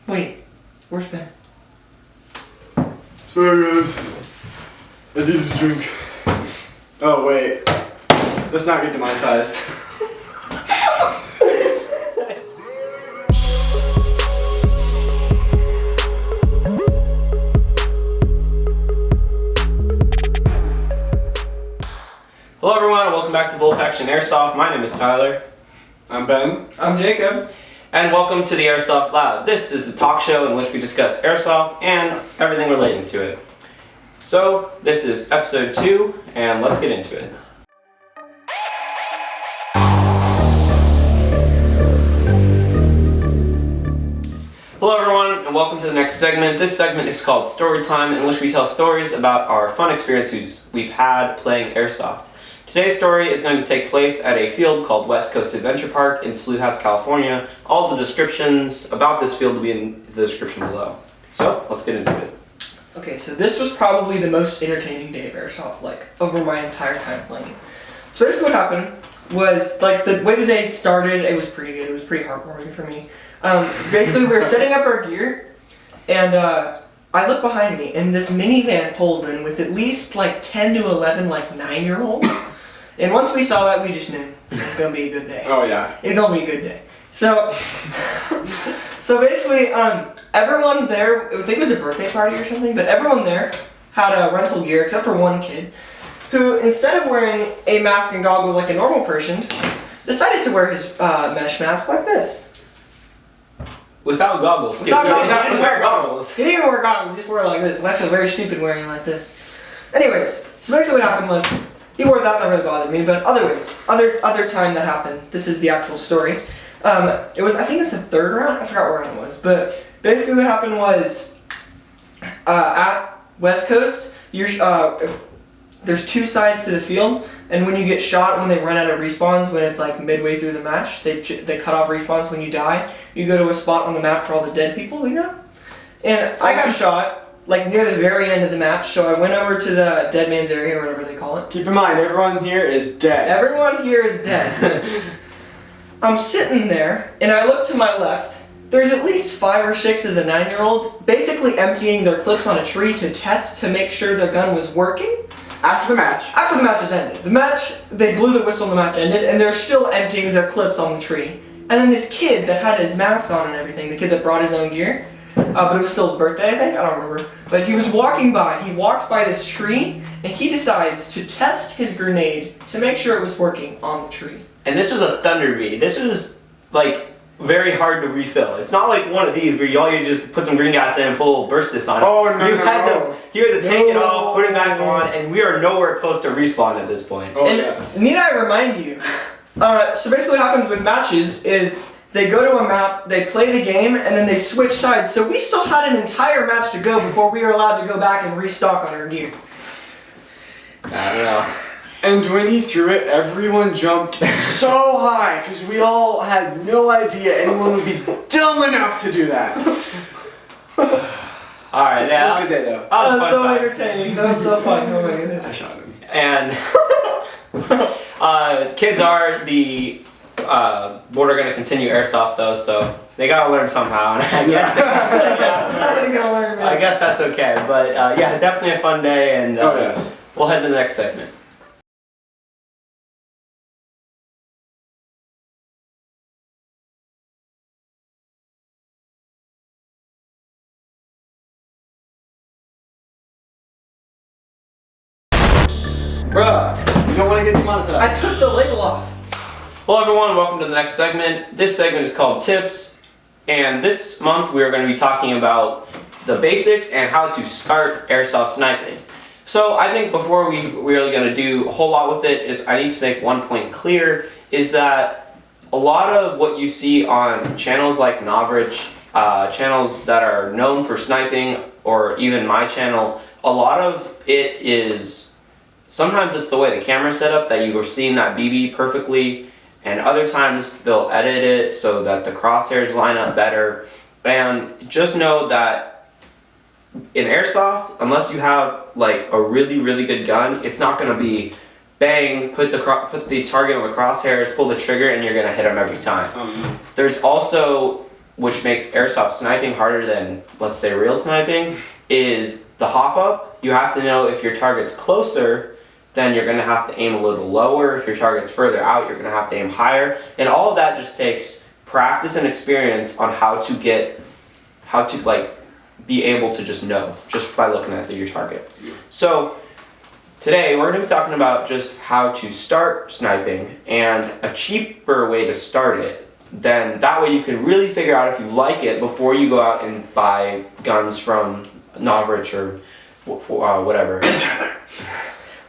Wait, where's Ben? Sorry guys, I needed a drink. Oh wait, let's not get demonetized. Hello everyone, and welcome back to Bolt Action Airsoft. My name is Tyler. I'm Ben. I'm Jacob. And welcome to the Airsoft Lab. This is the talk show in which we discuss airsoft and everything relating to it. So, this is episode 2, and let's get into it. Hello everyone, and welcome to the next segment. This segment is called Story Time, in which we tell stories about our fun experiences we've had playing airsoft. Today's story is going to take place at a field called West Coast Adventure Park in Slough House, California. All the descriptions about this field will be in the description below. So, let's get into it. Okay, so this was probably the most entertaining day of airsoft, over my entire time playing. So basically what happened was, the way the day started, it was pretty good. It was pretty heartwarming for me. Basically, we were setting up our gear, and I look behind me, and this minivan pulls in with at least 10 to 11 9-year-olds. And once we saw that, we just knew it's gonna be a good day. Oh yeah. It's gonna be a good day. So, so basically, everyone there, I think it was a birthday party or something, but everyone there had a rental gear except for one kid, who instead of wearing a mask and goggles like a normal person, decided to wear his mesh mask like this. Without goggles. Without goggles. He didn't wear goggles. He didn't even wear goggles, he just wore it like this, and I feel very stupid wearing it like this. Anyways, so basically what happened was, he wore that really bothered me, but other time that happened, this is the actual story. I think it was the third round, I forgot what round it was, but basically what happened was, at West Coast, there's two sides to the field, and when you get shot, when they run out of respawns, when it's midway through the match, they cut off respawns when you die. You go to a spot on the map for all the dead people, you know? And I got shot, near the very end of the match, so I went over to the dead man's area, or whatever they call it. Keep in mind, everyone here is dead. Everyone here is dead. I'm sitting there, and I look to my left. There's at least 5 or 6 of the 9-year-olds basically emptying their clips on a tree to test to make sure their gun was working. After the match. After the match has ended. They blew the whistle and the match ended, and they're still emptying their clips on the tree. And then this kid that had his mask on and everything, the kid that brought his own gear, but it was still his birthday, I think, I don't remember. But he was walking by, he walks by this tree, and he decides to test his grenade to make sure it was working on the tree. And this was a Thunder Bee. This was, very hard to refill. It's not like one of these where you just put some green gas in and pull a little burst this on it. Oh, no, you had to take it off, put it back on, and we are nowhere close to respawn at this point. Oh, and yeah. need I remind you, so basically what happens with matches is they go to a map, they play the game, and then they switch sides. So we still had an entire match to go before we were allowed to go back and restock on our gear. I don't know. And when he threw it, everyone jumped so high, because we all had no idea anyone would be dumb enough to do that. Alright, yeah. That was a good day, though. That was so entertaining. That was so fun. Oh my goodness. I shot him. And kids are what are going to continue airsoft though, so they got to learn somehow. And I guess that's okay. But yeah, definitely a fun day, and yes. We'll head to the next segment. Bruh, you don't want to get demonetized. I took the label off. Hello everyone, welcome to the next segment. This segment is called Tips, and this month we are going to be talking about the basics and how to start airsoft sniping. So I think before we're really going to do a whole lot with it, is I need to make one point clear, is that a lot of what you see on channels like Novrich, channels that are known for sniping, or even my channel, a lot of it is, sometimes it's the way the camera's set up that you are seeing that BB perfectly, and other times they'll edit it so that the crosshairs line up better. And just know that in airsoft, unless you have a really, really good gun, it's not going to be bang, put the target on the crosshairs, pull the trigger, and you're going to hit them every time. There's also which makes airsoft sniping harder than, let's say, real sniping, is the hop up. You have to know if your target's closer, then you're going to have to aim a little lower. If your target's further out, you're going to have to aim higher. And all of that just takes practice and experience on how to be able to just know, just by looking at your target. So today we're going to be talking about just how to start sniping and a cheaper way to start it. Then that way you can really figure out if you like it before you go out and buy guns from Novrich or whatever.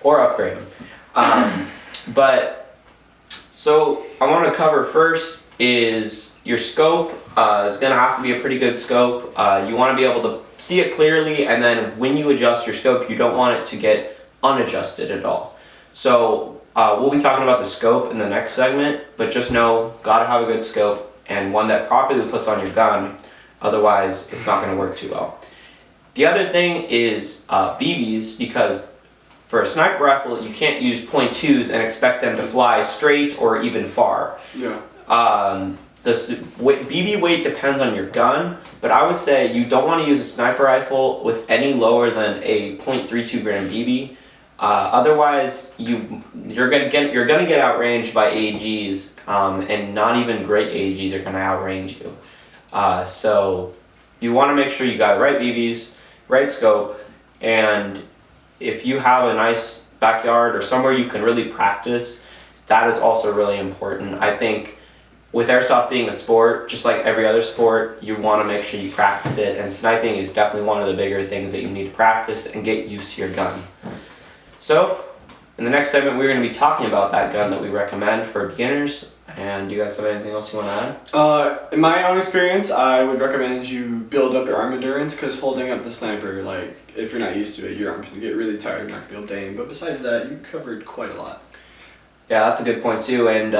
Or upgrade them. But so I want to cover first is your scope. Is going to have to be a pretty good scope. You want to be able to see it clearly, and then when you adjust your scope, you don't want it to get unadjusted at all. So we'll be talking about the scope in the next segment, but just know, gotta have a good scope and one that properly puts on your gun, otherwise it's not going to work too well. The other thing is BBs, because for a sniper rifle, you can't use .2s and expect them to fly straight or even far. Yeah. The BB weight depends on your gun, but I would say you don't want to use a sniper rifle with any lower than a .32 gram BB. Otherwise, you're gonna get outranged by AGs, and not even great AGs are gonna outrange you. So you want to make sure you got the right BBs, right scope, and if you have a nice backyard or somewhere you can really practice, that is also really important. I think with airsoft being a sport, just like every other sport, you want to make sure you practice it, and sniping is definitely one of the bigger things that you need to practice and get used to your gun. So, in the next segment, we're going to be talking about that gun that we recommend for beginners. And do you guys have anything else you want to add? In my own experience, I would recommend you build up your arm endurance, because holding up the sniper, like, if you're not used to it, your arms can get really tired and not be able to aim. But besides that, you covered quite a lot. Yeah, that's a good point too. And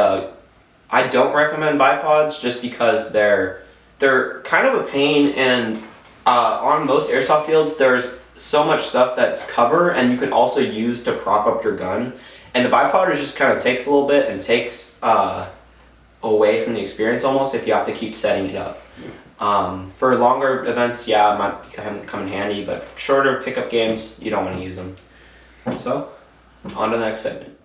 I don't recommend bipods just because they're kind of a pain, and on most airsoft fields, there's so much stuff that's cover and you can also use to prop up your gun. And the bipod just kind of takes a little bit and takes away from the experience almost if you have to keep setting it up. For longer events, yeah, it might come in handy, but shorter pickup games, you don't want to use them. So, on to the next segment.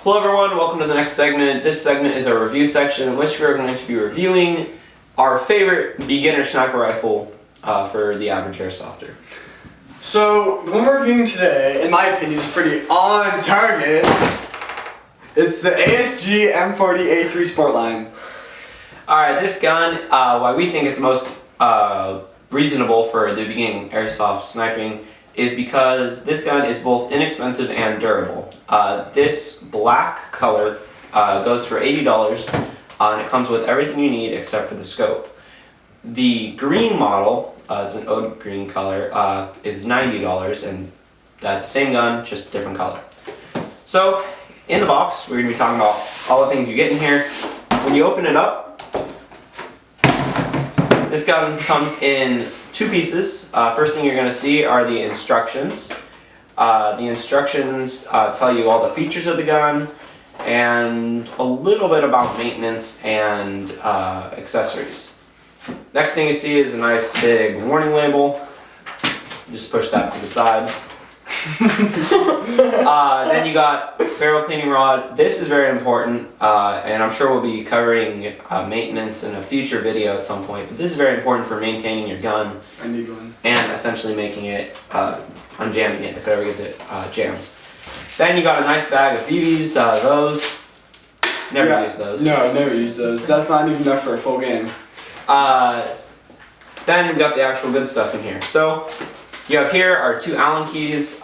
Hello everyone, welcome to the next segment. This segment is a review section in which we're going to be reviewing our favorite beginner sniper rifle for the average airsofter. So, the one we're reviewing today, in my opinion, is pretty on target. It's the ASG M40A3 Sportline. Alright, this gun, why we think it's the most reasonable for the beginning airsoft sniping is because this gun is both inexpensive and durable. This black color goes for $80, and it comes with everything you need except for the scope. The green model, it's an oud green color, is $90, and that's same gun, just different color. So, in the box, we're going to be talking about all the things you get in here. When you open it up, this gun comes in two pieces. First thing you're going to see are the instructions. The instructions tell you all the features of the gun and a little bit about maintenance and accessories. Next thing you see is a nice big warning label. Just push that to the side. Then you got barrel cleaning rod. This is very important, and I'm sure we'll be covering maintenance in a future video at some point, but this is very important for maintaining your gun. I need one. And essentially making it, unjamming it if it ever gets it jammed. Then you got a nice bag of BBs, those. Never use those. No, never use those. That's not even enough for a full game. Then we've got the actual good stuff in here. So, you have here our two Allen keys.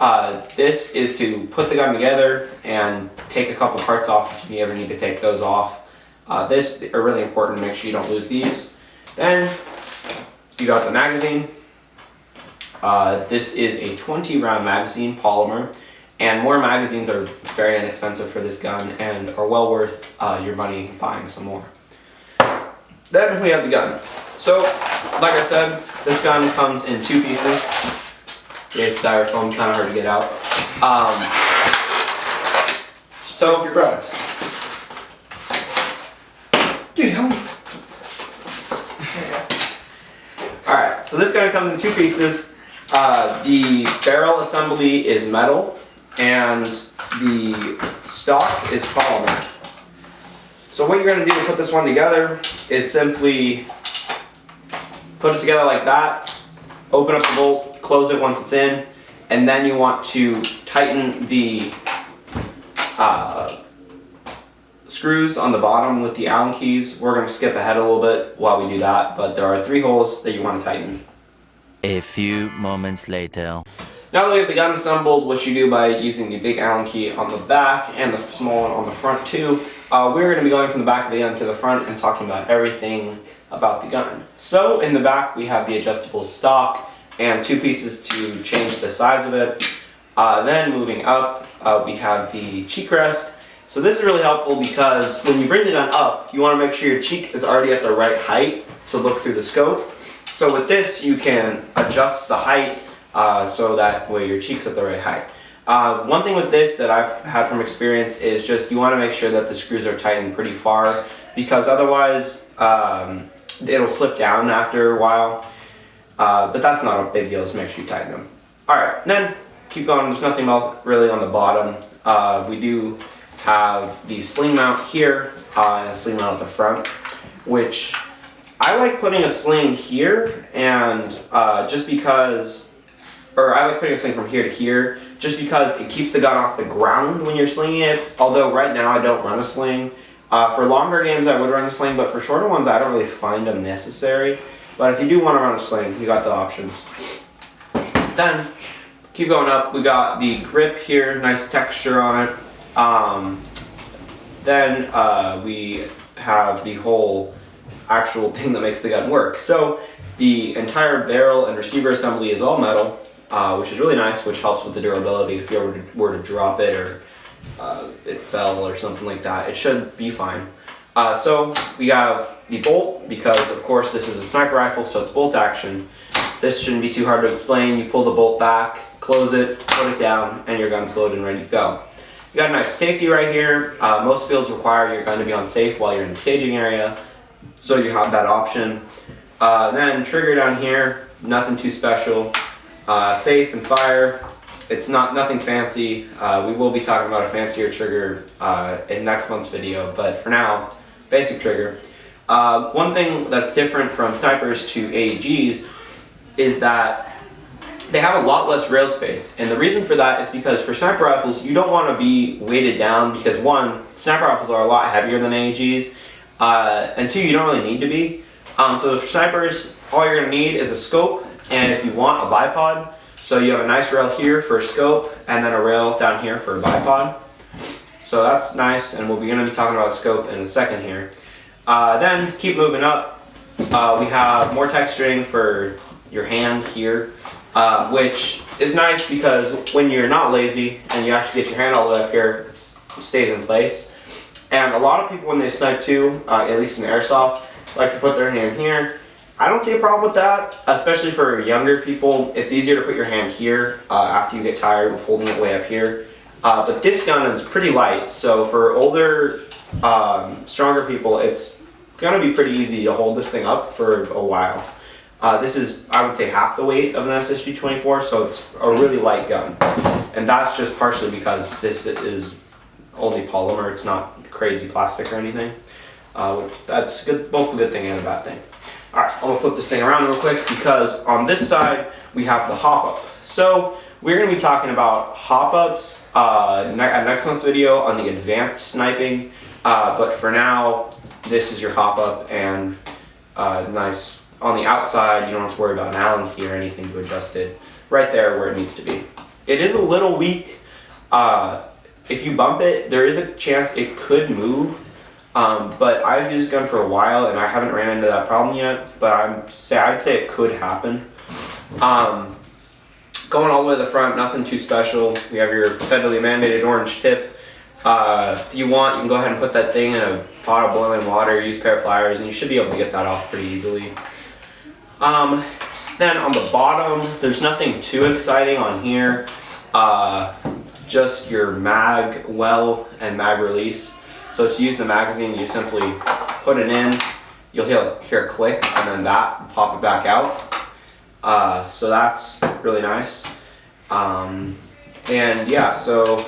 This is to put the gun together and take a couple parts off if you ever need to take those off. This are really important, make sure you don't lose these. Then you got the magazine. This is a 20 round magazine, polymer, and more magazines are very inexpensive for this gun and are well worth your money buying some more. Then we have the gun. So, like I said, this gun comes in two pieces. It's styrofoam, kind of hard to get out. So, Your price. gun comes in 2 pieces. The barrel assembly is metal, and the stock is polymer. So what you're going to do to put this one together is simply put it together like that, open up the bolt, close it once it's in, and then you want to tighten the screws on the bottom with the Allen keys. We're going to skip ahead a little bit while we do that, but there are 3 holes that you want to tighten. A few moments later. Now that we have the gun assembled, which you do by using the big Allen key on the back and the small one on the front too, we're going to be going from the back of the gun to the front and talking about everything about the gun. So in the back we have the adjustable stock and 2 pieces to change the size of it. Then moving up, we have the cheek rest. So this is really helpful because when you bring the gun up, you want to make sure your cheek is already at the right height to look through the scope. So with this, you can adjust the height so that way your cheek's at the right height. One thing with this that I've had from experience is just you want to make sure that the screws are tightened pretty far, because otherwise it'll slip down after a while. But that's not a big deal, just make sure you tighten them. Alright, then keep going. There's nothing else really on the bottom. We do have the sling mount here and a sling mount at the front, which I like putting a sling here, and just because, or I like putting a sling from here to here, just because it keeps the gun off the ground when you're slinging it. Although right now I don't run a sling. For longer games I would run a sling, but for shorter ones I don't really find them necessary. But if you do want to run a sling, you got the options. Then, keep going up, we got the grip here, nice texture on it. Then we have the whole actual thing that makes the gun work. So the entire barrel and receiver assembly is all metal, which is really nice, which helps with the durability. If you were to drop it or it fell or something like that, it should be fine. So we have the bolt, because of course this is a sniper rifle, so it's bolt action. This shouldn't be too hard to explain. You pull the bolt back, close it, put it down, and your gun's loaded and ready to go. You got a nice safety right here. Most fields require your gun to be on safe while you're in the staging area, so you have that option. Then trigger down here, nothing too special. Safe and fire, it's nothing fancy. We will be talking about a fancier trigger in next month's video, but for now, basic trigger. One thing that's different from snipers to AEGs is that they have a lot less rail space, and the reason for that is because for sniper rifles you don't want to be weighted down, because 1, sniper rifles are a lot heavier than AEGs, and 2, you don't really need to be. So for snipers, all you're going to need is a scope, and if you want, a bipod. So you have a nice rail here for a scope, and then a rail down here for a bipod. So that's nice, and we're going to be talking about a scope in a second here. Then keep moving up. We have more texturing for your hand here, which is nice because when you're not lazy and you actually get your hand all the way up here, it stays in place. And a lot of people when they snipe too, at least in airsoft, like to put their hand here. I don't see a problem with that, especially for younger people. It's easier to put your hand here after you get tired of holding it way up here. But this gun is pretty light, so for older, stronger people, it's gonna be pretty easy to hold this thing up for a while. This is, I would say, half the weight of an SSG-24, so it's a really light gun. And that's just partially because this is only polymer, it's not crazy plastic or anything. That's good, both a good thing and a bad thing. Alright, I'm gonna flip this thing around real quick because on this side we have the hop-up. So we're gonna be talking about hop-ups at next month's video on the advanced sniping, but for now, this is your hop-up, and nice. On the outside, you don't have to worry about an Allen key or anything to adjust it. Right there where it needs to be. It is a little weak. If you bump it, there is a chance it could move. But I've used this gun for a while and I haven't ran into that problem yet, but I'd say it could happen. Going all the way to the front, nothing too special. We have your federally mandated orange tip. If you want, you can go ahead and put that thing in a pot of boiling water, use a pair of pliers, and you should be able to get that off pretty easily. Then on the bottom, there's nothing too exciting on here. Just your mag well and mag release. So to use the magazine, you simply put it in, you'll hear a click, and then that, pop it back out. So that's really nice. And yeah, so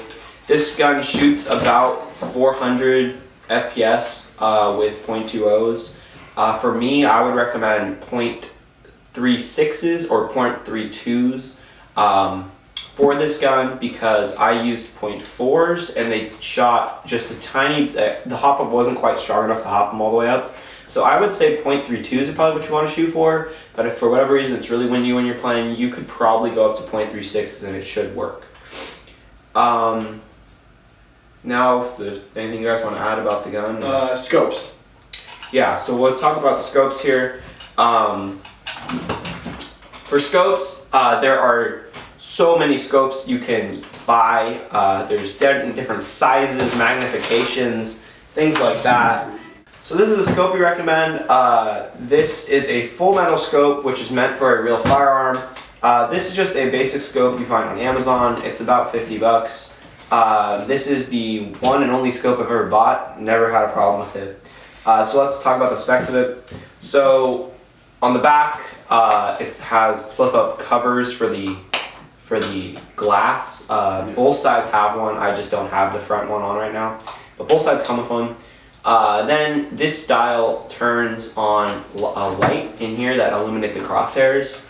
this gun shoots about 400 FPS with .20s. For me, I would recommend .36s or .32s for this gun because I used .4s and they shot just a tiny, the hop up wasn't quite strong enough to hop them all the way up. So I would say .32s is probably what you want to shoot for, but if for whatever reason it's really windy when you're playing, you could probably go up to .36s and it should work. Now, if there's anything you guys want to add about the gun? Scopes. Yeah, so we'll talk about scopes here. For scopes, there are so many scopes you can buy. There's different sizes, magnifications, things like that. So this is the scope we recommend. This is a full metal scope, which is meant for a real firearm. This is just a basic scope you find on Amazon. It's about 50 bucks. This is the one and only scope I've ever bought. Never had a problem with it. So let's talk about the specs of it. So on the back, it has flip-up covers for the glass. Both sides have one. I just don't have the front one on right now. But both sides come with one. Then this dial turns on a light in here that illuminate the crosshairs.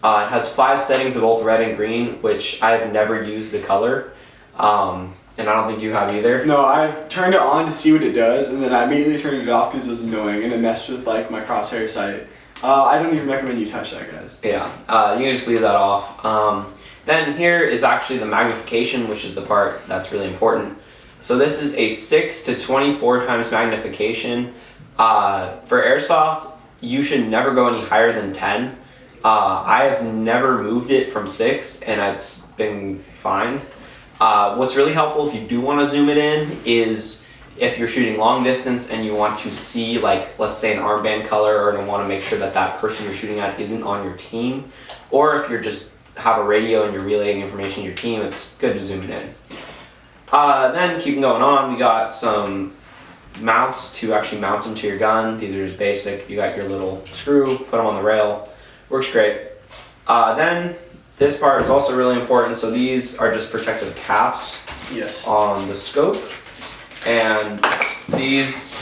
It has 5 settings of both red and green, which I've never used the color. And I don't think you have either. No, I've turned it on to see what it does, and then I immediately turned it off because it was annoying and it messed with like my crosshair sight. I don't even recommend you touch that, guys. Yeah, you can just leave that off. Then here is actually the magnification, which is the part that's really important. So this is a 6 to 24 times magnification. For airsoft, you should never go any higher than 10. I have never moved it from 6, and it's been fine. What's really helpful if you do want to zoom it in is if you're shooting long distance and you want to see, like, let's say an armband color, or to want to make sure that that person you're shooting at isn't on your team, or if you're just have a radio and you're relaying information to your team, it's good to zoom it in. Then keeping going on, we got some mounts to actually mount them to your gun. These are just basic. You got your little screw, put them on the rail. Works great. Then this part is also really important. So these are just protective caps on the scope. And these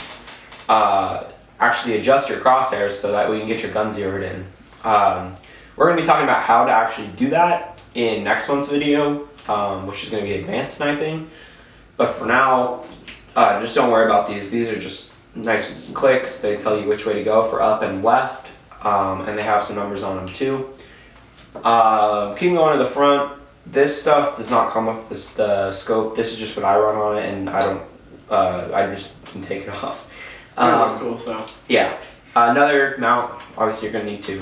actually adjust your crosshairs so that we can get your gun zeroed in. We're going to be talking about how to actually do that in next month's video, which is going to be advanced sniping. But for now, just don't worry about these. These are just nice clicks. They tell you which way to go for up and left, and they have some numbers on them too. Keeping going to the front, this stuff does not come with the scope. This is just what I run on it, and I just can take it off. That's cool, so. Yeah. Another mount, obviously you're going to need two.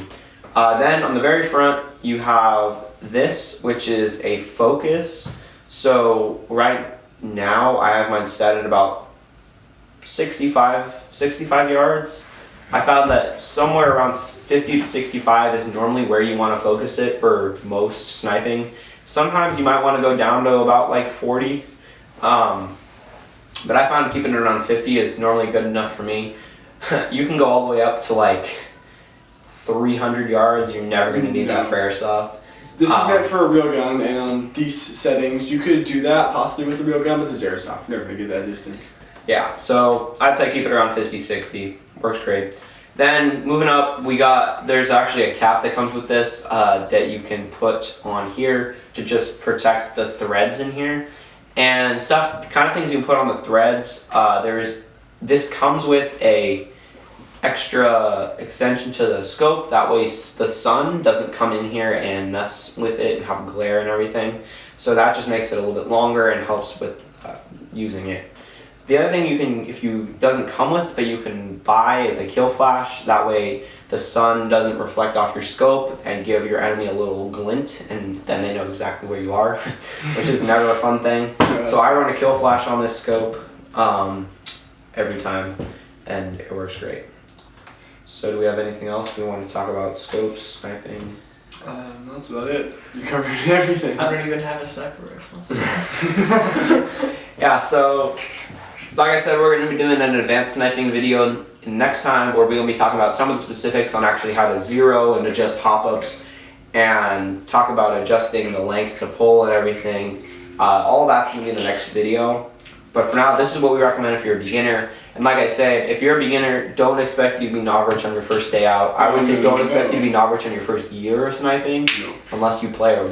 Then on the very front, you have this, which is a focus. So right now, I have mine set at about 65 yards. I found that somewhere around 50 to 65 is normally where you want to focus it for most sniping. Sometimes you might want to go down to about like 40. But I found keeping it around 50 is normally good enough for me. You can go all the way up to like 300 yards. You're never going to need that for airsoft. This is meant for a real gun, and on these settings, you could do that possibly with a real gun, but this is airsoft. You're never going to get that distance. Yeah, so I'd say keep it around 50, 60. Works great. Then moving up, there's actually a cap that comes with this that you can put on here to just protect the threads in here. And kind of things you can put on the threads. This comes with a extra extension to the scope. That way the sun doesn't come in here and mess with it and have glare and everything. So that just makes it a little bit longer and helps with using it. The other thing doesn't come with, but you can buy is a kill flash. That way the sun doesn't reflect off your scope and give your enemy a little glint, and then they know exactly where you are, which is never a fun thing. So I run a kill flash on this scope every time, and it works great. So do we have anything else we want to talk about? Scopes, sniping? That's about it. You covered everything. I don't even have a sniper rifle. Yeah, so like I said, we're going to be doing an advanced sniping video next time, where we're going to be talking about some of the specifics on actually how to zero and adjust hop-ups and talk about adjusting the length to pull and everything. All that's going to be in the next video. But for now, this is what we recommend if you're a beginner. And like I said, if you're a beginner, don't expect you to be novice on your first day out. I would say don't expect you to be novice on your first year of sniping, unless you play a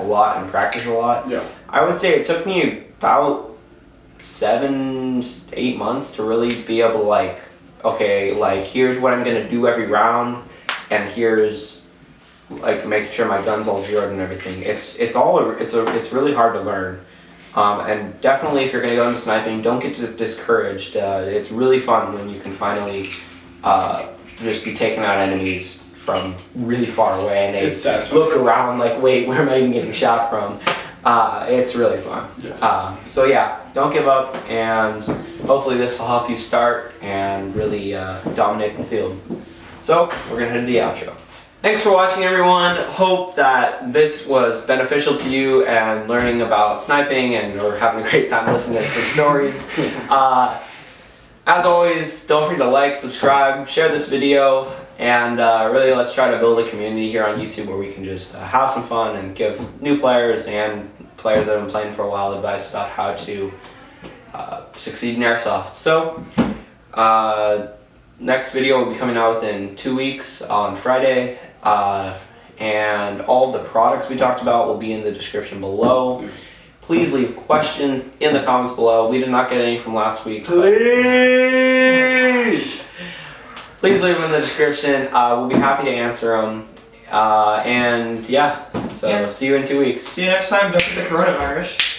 lot and practice a lot. Yeah. I would say it took me about 7-8 months to really be able to okay, here's what I'm gonna do every round, and here's making sure my gun's all zeroed and everything. It's really hard to learn. And definitely if you're going to go into sniping, don't get discouraged. It's really fun when you can finally just be taking out enemies from really far away and they look around like, wait, where am I even getting shot from? It's really fun. Yes. So yeah, don't give up, and hopefully this will help you start and really dominate the field. So we're going to head to the outro. Thanks for watching, everyone. Hope that this was beneficial to you and learning about sniping or having a great time listening to some stories. As always, don't forget to like, subscribe, share this video, and really let's try to build a community here on YouTube where we can just have some fun and give new players and players that have been playing for a while advice about how to succeed in Airsoft. So, next video will be coming out within 2 weeks on Friday. And all of the products we talked about will be in the description below. Please leave questions in the comments below. We did not get any from last week. Please! Please leave them in the description. We'll be happy to answer them. And yeah, so see you in 2 weeks. See you next time. Don't get the coronavirus.